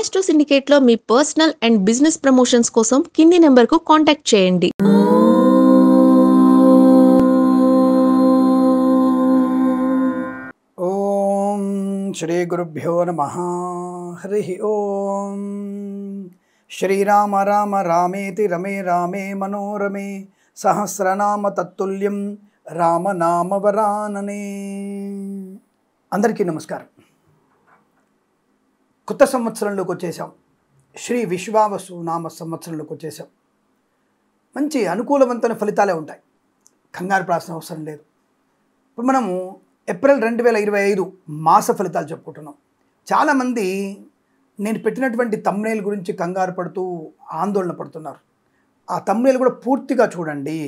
Astro సిండికేట్లో మీ personal and business promotions కోసం కింది నెంబర్కు కాంటాక్ట్ చేయండి. ఓం శ్రీ గురుభ్యో నమః. హరి ఓం. శ్రీరామ రామ రామేతి రమే రామే మనోరమే సహస్రనామ తత్తుల్యం రామనామ వరాననే. అందరికీ నమస్కారం. కొత్త సంవత్సరంలోకి వచ్చేసాం. శ్రీ విశ్వావసు నామ సంవత్సరంలోకి వచ్చేసాం. మంచి అనుకూలవంతమైన ఫలితాలే ఉంటాయి. కంగారు పడాల్సిన అవసరం లేదు. ఇప్పుడు మనము ఏప్రిల్ 2025 మాస ఫలితాలు చెప్పుకుంటున్నాం. చాలామంది నేను పెట్టినటువంటి థంబ్నెయిల్ గురించి కంగారు పడుతూ ఆందోళన పడుతున్నారు. ఆ థంబ్నెయిల్ కూడా పూర్తిగా చూడండి.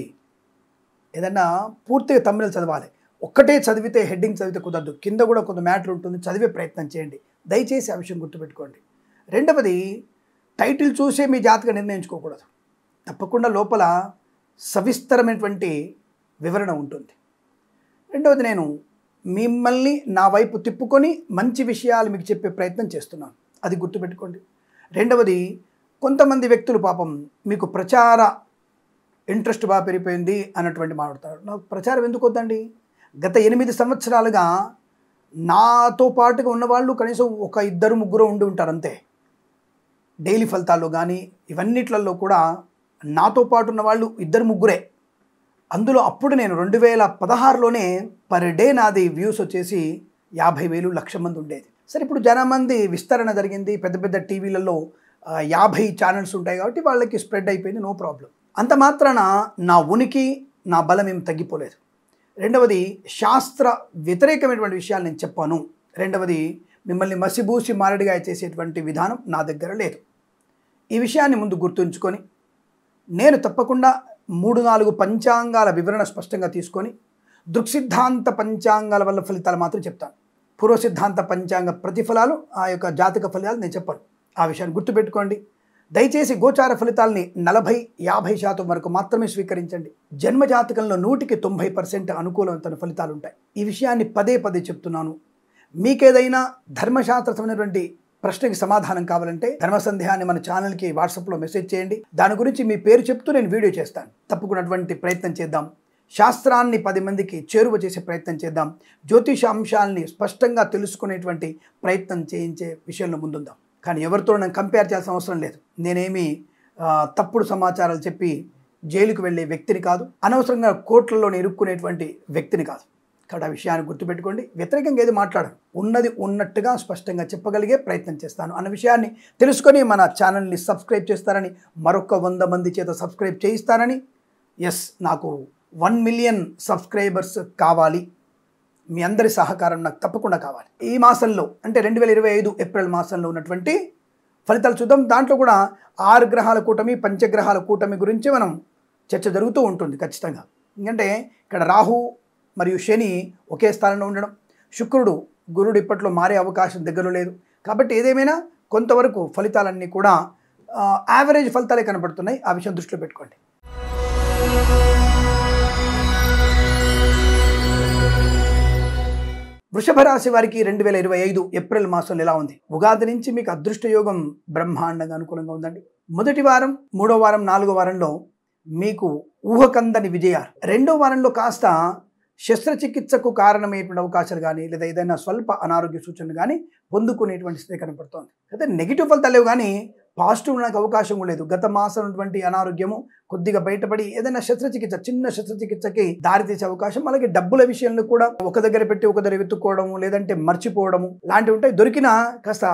ఏదన్నా పూర్తిగా థంబ్నెయిల్ చదవాలి. ఒక్కటే చదివితే హెడ్డింగ్ చదివితే కుదరదు. కింద కూడా కొంత మ్యాటర్ ఉంటుంది, చదివే ప్రయత్నం చేయండి. దయచేసి ఆ విషయం గుర్తుపెట్టుకోండి. రెండవది, టైటిల్ చూసే మీ జాతకం నిర్ణయించుకోకూడదు. తప్పకుండా లోపల సవిస్తరమైనటువంటి వివరణ ఉంటుంది. రెండవది, నేను మిమ్మల్ని నా వైపు తిప్పుకొని మంచి విషయాలు మీకు చెప్పే ప్రయత్నం చేస్తున్నాను. అది గుర్తుపెట్టుకోండి. రెండవది, కొంతమంది వ్యక్తులు పాపం మీకు ప్రచార ఇంట్రెస్ట్ బాగా పెరిగిపోయింది అన్నటువంటి మాట్లాడతారు. నాకు ప్రచారం ఎందుకు వద్దండి? గత 8 సంవత్సరాలుగా నాతో పాటుగా ఉన్నవాళ్ళు కనీసం ఒక 2-3 ఉండి ఉంటారు అంతే. డైలీ ఫలితాల్లో కానీ ఇవన్నిట్లలో కూడా నాతో పాటు ఉన్న వాళ్ళు 2-3. అందులో అప్పుడు నేను 2016లోనే పర్ డే నాది వ్యూస్ వచ్చేసి 50,000 1,00,000 మంది ఉండేది. సరే, ఇప్పుడు జనమంది విస్తరణ జరిగింది. పెద్ద పెద్ద టీవీలలో 50 ఛానల్స్ ఉంటాయి కాబట్టి వాళ్ళకి స్ప్రెడ్ అయిపోయింది. No problem. అంత మాత్రాన నా ఉనికి నా బలం ఏం తగ్గిపోలేదు. రెండవది, శాస్త్ర వ్యతిరేకమైనటువంటి విషయాలు నేను చెప్పాను. రెండవది, మిమ్మల్ని మసిబూసి మారడిగా చేసేటువంటి విధానం నా దగ్గర లేదు. ఈ విషయాన్ని ముందు గుర్తుంచుకొని నేను తప్పకుండా 3-4 పంచాంగాల వివరణ స్పష్టంగా తీసుకొని దృక్సిద్ధాంత పంచాంగాల వల్ల ఫలితాలు మాత్రం చెప్తాను. పూర్వ సిద్ధాంత పంచాంగ ప్రతిఫలాలు, ఆ యొక్క జాతక ఫలితాలు నేను చెప్పాను. ఆ విషయాన్ని గుర్తుపెట్టుకోండి. దయచేసి గోచార ఫలితాలని 40-50% వరకు మాత్రమే స్వీకరించండి. జన్మ జాతకంలో 100% అనుకూలవంతమైన ఫలితాలు ఉంటాయి. ఈ విషయాన్ని పదే పదే చెప్తున్నాను. మీకేదైనా ధర్మశాస్త్ర సంబంధించినటువంటి ప్రశ్నకి సమాధానం కావాలంటే ధర్మ సందేహాన్ని మన ఛానల్కి వాట్సాప్లో మెసేజ్ చేయండి. దాని గురించి మీ పేరు చెప్తూ నేను వీడియో చేస్తాను. తప్పకున్నటువంటి ప్రయత్నం చేద్దాం. శాస్త్రాన్ని 10 మందికి చేరువ చేసే ప్రయత్నం చేద్దాం. జ్యోతిష అంశాలని స్పష్టంగా తెలుసుకునేటువంటి ప్రయత్నం చేయించే విషయంలో ముందుందాం. కానీ ఎవరితో నేను కంపేర్ చేయాల్సిన అవసరం లేదు. నేనేమి తప్పుడు సమాచారాలు చెప్పి జైలుకు వెళ్ళే వ్యక్తిని కాదు. అనవసరంగా కోర్టులలో ఇరుక్కునేటువంటి వ్యక్తిని కాదు. కాబట్టి ఆ విషయాన్ని గుర్తుపెట్టుకోండి. వ్యతిరేకంగా ఏది మాట్లాడను. ఉన్నది ఉన్నట్టుగా స్పష్టంగా చెప్పగలిగే ప్రయత్నం చేస్తాను అన్న విషయాన్ని తెలుసుకొని మన ఛానల్ని సబ్స్క్రైబ్ చేస్తారని, మరొక 100 మంది చేత సబ్స్క్రైబ్ చేయిస్తారని. నాకు 1 మిలియన్ సబ్స్క్రైబర్స్ కావాలి. మీ అందరి సహకారం నాకు తప్పకుండా కావాలి. ఈ మాసంలో అంటే 2025 ఏప్రిల్ మాసంలో ఉన్నటువంటి ఫలితాలు చూద్దాం. దాంట్లో కూడా 6 గ్రహాల కూటమి, పంచగ్రహాల కూటమి గురించి మనం చర్చ జరుగుతూ ఉంటుంది ఖచ్చితంగా. ఎందుకంటే ఇక్కడ రాహు మరియు శని ఒకే స్థానంలో ఉండడం, శుక్రుడు గురుడు ఇప్పట్లో మారే అవకాశం దగ్గర లేదు. కాబట్టి ఏదేమైనా కొంతవరకు ఫలితాలన్నీ కూడా యావరేజ్ ఫలితాలే కనబడుతున్నాయి. ఆ విషయం దృష్టిలో పెట్టుకోండి. వృషభ రాశి వారికి 2025 ఏప్రిల్ మాసంలో ఎలా ఉంది? ఉగాది నుంచి మీకు అదృష్ట యోగం బ్రహ్మాండంగా అనుకూలంగా ఉందండి. మొదటి వారం, 3వ వారం, 4వ వారంలో మీకు ఊహకందని విజయాలు. 2వ వారంలో కాస్త శస్త్రచికిత్సకు కారణమైనటువంటి అవకాశాలు కానీ లేదా ఏదైనా స్వల్ప అనారోగ్య సూచనలు కానీ పొందుకునేటువంటి స్థితి కనపడుతోంది. అయితే నెగిటివ్ ఫలితాలు లేవు కానీ పాజిటివ్ ఉండడానికి అవకాశం లేదు. గత మాసం ఉన్నటువంటి అనారోగ్యము కొద్దిగా బయటపడి ఏదైనా శస్త్రచికిత్స, చిన్న శస్త్రచికిత్సకి దారితీసే అవకాశం, అలాగే డబ్బుల విషయంలో కూడా ఒక దగ్గర పెట్టి ఒక దగ్గర వెతుక్కోవడము లేదంటే మర్చిపోవడము లాంటివి ఉంటాయి. దొరికినా కాస్త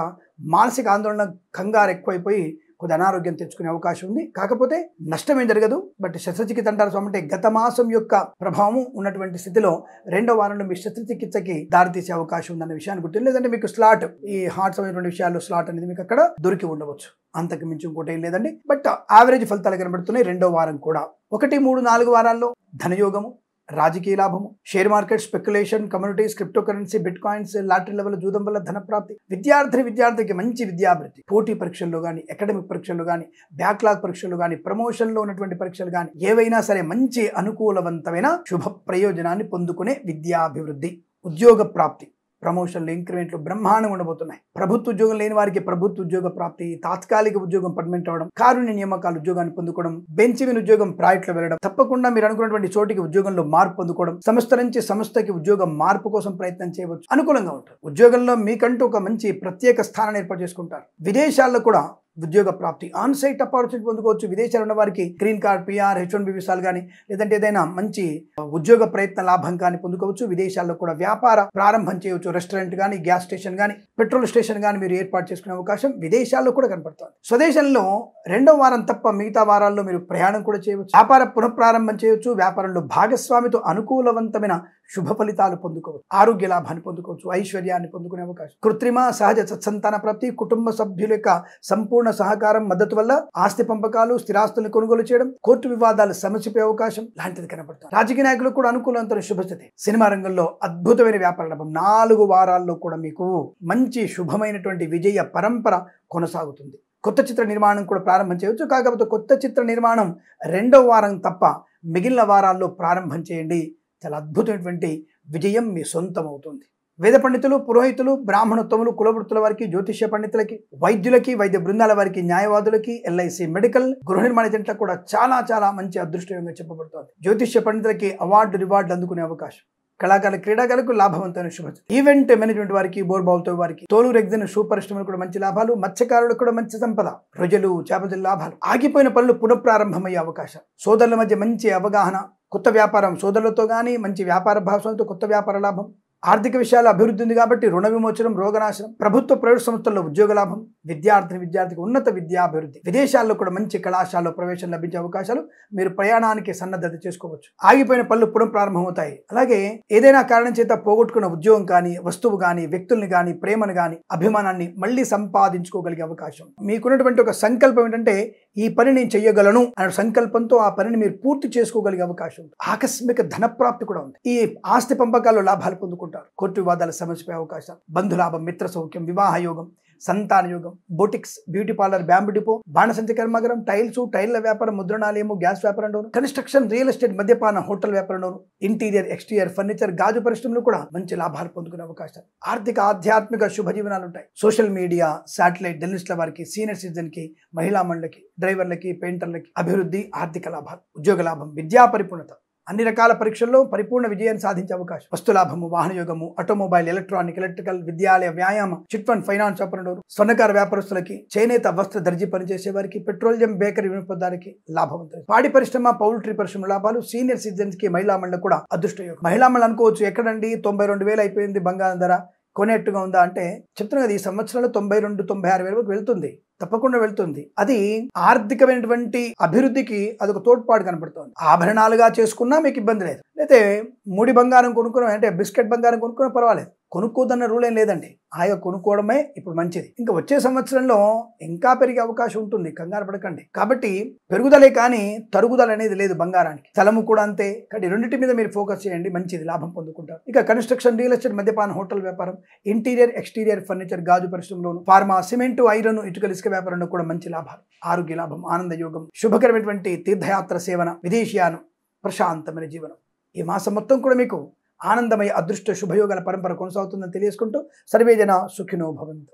మానసిక ఆందోళన, కంగారు ఎక్కువైపోయి కొద్ది అనారోగ్యం తెచ్చుకునే అవకాశం ఉంది. కాకపోతే నష్టమేం జరగదు. బట్ శస్త్రచికిత్స అంటారు అంటే గత మాసం యొక్క ప్రభావం ఉన్నటువంటి స్థితిలో 2వ వారంలో మీ శస్త్రచికిత్సకి దారితీసే అవకాశం ఉందన్న విషయాన్ని గుర్తు. లేదంటే మీకు స్లాట్, ఈ హార్ట్ సంబంధించిన విషయాల్లో స్లాట్ అనేది మీకు అక్కడ దొరికి ఉండవచ్చు. అంతకు మించి ఇంకోటి ఏం లేదండి. బట్ యావరేజ్ ఫలితాలు కనబడుతున్నాయి 2వ వారం కూడా. 1, 3, 4 వారాల్లో ధనయోగము, రాజకీయ లాభము, share market, speculation, communities, crypto currency, bit coins, lottery level జూదం వల్ల ధన ప్రాప్తి, విద్యార్థికి మంచి విద్యాభివృద్ధి, పోటీ పరీక్షల్లో కానీ, అకాడమిక్ పరీక్షల్లో కానీ, బ్యాక్లాగ్ పరీక్షలు కానీ, ప్రమోషన్లో ఉన్నటువంటి పరీక్షలు కానీ ఏవైనా సరే మంచి అనుకూలవంతమైన శుభ ప్రయోజనాన్ని పొందుకునే విద్యాభివృద్ధి, ఉద్యోగ ప్రాప్తి, ప్రమోషన్లు, ఇంక్రిమెంట్లు బ్రహ్మాండంగా ఉండబోతున్నాయి. ప్రభుత్వ ఉద్యోగం లేని వారికి ప్రభుత్వ ఉద్యోగ ప్రాప్తి, తాత్కాలిక ఉద్యోగం పర్మనెంట్ అవ్వడం, కారుణ్య నియామకాలు ఉద్యోగాన్ని పొందుకోవడం, బెంచ్ మీద ఉద్యోగం ప్రాజెక్టులో వెళ్ళడం, తప్పకుండా మీరు అనుకున్నటువంటి చోటికి ఉద్యోగంలో మార్పు పొందుకోవడం, సంస్థ నుంచి సంస్థకి ఉద్యోగం మార్పు కోసం ప్రయత్నం చేయవచ్చు. అనుకూలంగా ఉంటుంది. ఉద్యోగంలో మీకంటూ ఒక మంచి ప్రత్యేక స్థానాన్ని ఏర్పాటు చేసుకుంటారు. విదేశాల్లో కూడా ఉద్యోగ ప్రాప్తి, ఆన్ సైట్ ఆపర్చునిటీ పొందుకోవచ్చు. విదేశాలు ఉన్న వారికి గ్రీన్ కార్డ్, PR, H1B వీసాలు కానీ లేదంటే ఏదైనా మంచి ఉద్యోగ ప్రయత్న లాభం కానీ పొందుకోవచ్చు. విదేశాల్లో కూడా వ్యాపార ప్రారంభం చేయవచ్చు. రెస్టారెంట్ కానీ, గ్యాస్ స్టేషన్ కానీ, పెట్రోల్ స్టేషన్ కానీ మీరు ఏర్పాటు చేసుకునే అవకాశం విదేశాల్లో కూడా కనపడుతుంది. స్వదేశంలో 2వ వారం తప్ప మిగతా వారాల్లో మీరు ప్రయాణం కూడా చేయవచ్చు. వ్యాపార పునఃప్రారంభం చేయవచ్చు. వ్యాపారంలో భాగస్వామితో అనుకూలవంతమైన శుభ ఫలితాలు పొందుకోవచ్చు. ఆరోగ్య లాభాన్ని పొందుకోవచ్చు. ఐశ్వర్యాన్ని పొందుకునే అవకాశం. కృత్రిమ సహజ సత్సంతాన ప్రాప్తి, కుటుంబ సభ్యుల యొక్క సంపూర్ణ సహకారం, మద్దతు వల్ల ఆస్తి పంపకాలు, స్థిరాస్తులను కొనుగోలు చేయడం, కోర్టు వివాదాలు సమసిపోయే అవకాశం లాంటిది కనపడుతుంది. రాజకీయ నాయకులకు కూడా అనుకూలవంతమైన శుభస్థితి. సినిమా రంగంలో అద్భుతమైన వ్యాపార లాభం. 4 వారాల్లో కూడా మీకు మంచి శుభమైనటువంటి విజయ పరంపర కొనసాగుతుంది. కొత్త చిత్ర నిర్మాణం కూడా ప్రారంభం చేయవచ్చు. కాకపోతే కొత్త చిత్ర నిర్మాణం 2వ వారం తప్ప మిగిలిన వారాల్లో ప్రారంభం చేయండి. చాలా అద్భుతమైనటువంటి విజయం మీ సొంతం అవుతుంది. వేద పండితులు, పురోహితులు, బ్రాహ్మణోత్తములు, కులవృత్తుల వారికి, జ్యోతిష్య పండితులకి, వైద్యులకి, వైద్య బృందాల వారికి, న్యాయవాదులకి, LIC మెడికల్, గృహ నిర్మాణ ఏజెంట్లకు కూడా చాలా మంచి అదృష్టంగా చెప్పబడుతుంది. జ్యోతిష్య పండితులకి రివార్డులు అందుకునే అవకాశం. కళాకారులు, క్రీడాకారులకు లాభవంతమైన శుభత. ఈవెంట్ మేనేజ్మెంట్ వారికి, బోర్బావుతో వారికి, తోలు రెగ్జిన్ షూ పరిశ్రమలు కూడా మంచి లాభాలు. మత్స్యకారులకు కూడా మంచి సంపద, రొయ్యలు, చేపల లాభాలు. ఆగిపోయిన పనులు పునఃప్రారంభమయ్యే అవకాశం. సోదరుల మధ్య మంచి అవగాహన, కొత్త వ్యాపారం సోదరులతో కానీ మంచి వ్యాపార భాగస్వామితో కొత్త వ్యాపార లాభం. ఆర్థిక విషయాల అభివృద్ధి ఉంది కాబట్టి రుణ విమోచనం, రోగనాశనం. ప్రభుత్వ ప్రైవేట్ సంస్థల్లో ఉద్యోగ లాభం. విద్యార్థికి ఉన్నత విద్యాభివృద్ధి. విదేశాల్లో కూడా మంచి కళాశాలలో ప్రవేశం లభించే అవకాశాలు. మీరు ప్రయాణానికి సన్నద్ధత చేసుకోవచ్చు. ఆగిపోయిన పనులు పునఃప్రారంభమవుతాయి. అలాగే ఏదైనా కారణం చేత పోగొట్టుకున్న ఉద్యోగం కానీ, వస్తువు కానీ, వ్యక్తుల్ని కానీ, ప్రేమను కానీ, అభిమానాన్ని మళ్ళీ సంపాదించుకోగలిగే అవకాశం. మీకున్నటువంటి ఒక సంకల్పం ఏంటంటే ఈ పని నేను చెయ్యగలను అనే సంకల్పంతో ఆ పనిని మీరు పూర్తి చేసుకోగలిగే అవకాశం. ఆకస్మిక ధనప్రాప్తి కూడా ఉంది. ఈ ఆస్తి పంపకాల్లో లాభాలు పొందుకుంటారు. కోర్టు వివాదాల సమస్యపై అవకాశం. బంధులాభం, మిత్ర సౌఖ్యం, వివాహ యోగం, సంతాన యోగం. Boutiques, beauty parlour, bamboo depot, బాణసంచి కర్మాగారం, టైల్ల వ్యాపారం, ముద్రణాలయము, గ్యాస్ వ్యాపారం, కన్స్ట్రక్షన్, రియల్ ఎస్టేట్, మద్యపాన, హోటల్ వ్యాపారం, ఇంటీరియర్, ఎక్స్టీరియర్, ఫర్నిచర్, గాజు పరిశ్రమలు కూడా మంచి లాభాలు పొందుకునే అవకాశం. ఆర్థిక, ఆధ్యాత్మిక శుభ జీవనాలు ఉంటాయి. సోషల్ మీడియా, శాటిలైట్, జర్నలిస్టుల వారికి, సీనియర్ సిటిజన్ కి, మహిళా మండలికి, డ్రైవర్లకి, పెయింటర్లకి అభివృద్ధి, ఆర్థిక లాభాలు, ఉద్యోగ లాభం, విద్యా పరిపూర్ణత. అన్ని రకాల పరీక్షల్లో పరిపూర్ణ విజయాన్ని సాధించే అవకాశం. వస్తులాభము, వాహన యోగము, ఆటోమొబైల్, ఎలక్ట్రానిక్, ఎలక్ట్రికల్, విద్యాలయ, వ్యాయామ, చిట్ ఫండ్, ఫైనాన్స్ వ్యాపారంలో, స్వర్ణకార వ్యాపారస్తులకి, చేనేత, వస్త్ర, దర్జీ పనిచేసే వారికి, పెట్రోలియం, బేకరీ వినియోగదారికి లాభవంతం. పాడి పరిశ్రమ, పౌల్ట్రీ పరిశ్రమ లాభాలు. సీనియర్ సిటిజన్స్ కి, మహిళా మండలి కూడా అదృష్ట యోగం. మహిళా మండలి అనుకోవచ్చు ఎక్కడండి 92,000 అయిపోయింది బంగారం ధర, కొనేట్టుగా ఉందా అంటే చెప్తున్నా కదా, ఈ సంవత్సరంలో 92,000-96,000 వరకు వెళ్తుంది. తప్పకుండా వెళ్తుంది. అది ఆర్థికమైనటువంటి అభివృద్ధికి అదొక తోడ్పాటు కనపడుతుంది. ఆభరణాలుగా చేసుకున్నా మీకు ఇబ్బంది లేదు. అయితే ముడి బంగారం కొనుక్కున్నాం అంటే బిస్కెట్ బంగారం కొనుక్కున్నా పర్వాలేదు. కొనుక్కోదన్న రూల్ ఏం లేదండి. హాయిగా కొనుక్కోవడమే ఇప్పుడు మంచిది. ఇంకా వచ్చే సంవత్సరంలో ఇంకా పెరిగే అవకాశం ఉంటుంది. కంగారు పడకండి. కాబట్టి పెరుగుదలే కానీ తరుగుదల అనేది లేదు బంగారానికి. స్థలము కూడా అంతే. కాబట్టి రెండింటి మీద మీరు ఫోకస్ చేయండి, మంచిది, లాభం పొందుకుంటారు. ఇక కన్స్ట్రక్షన్, రియల్ ఎస్టేట్, మద్యపాన, హోటల్ వ్యాపారం, ఇంటీరియర్, ఎక్స్టీరియర్, ఫర్నిచర్, గాజు పరిశ్రమలోను, ఫార్మా, సిమెంట్, ఐరన్, ఇటుకలు, ఇసుక వ్యాపారంలో కూడా మంచి లాభాలు. ఆరోగ్య లాభం, ఆనంద యోగం, శుభకరమైనటువంటి తీర్థయాత్ర సేవన, విదేశీయానం, ప్రశాంతమైన జీవనం. ఈ మాసం మొత్తం కూడా మీకు ఆనందమయ అదృష్ట శుభయోగాల పరంపర కొనసాగుతుందని తెలియజేసుకుంటూ సర్వేజన సుఖినో భవంతు.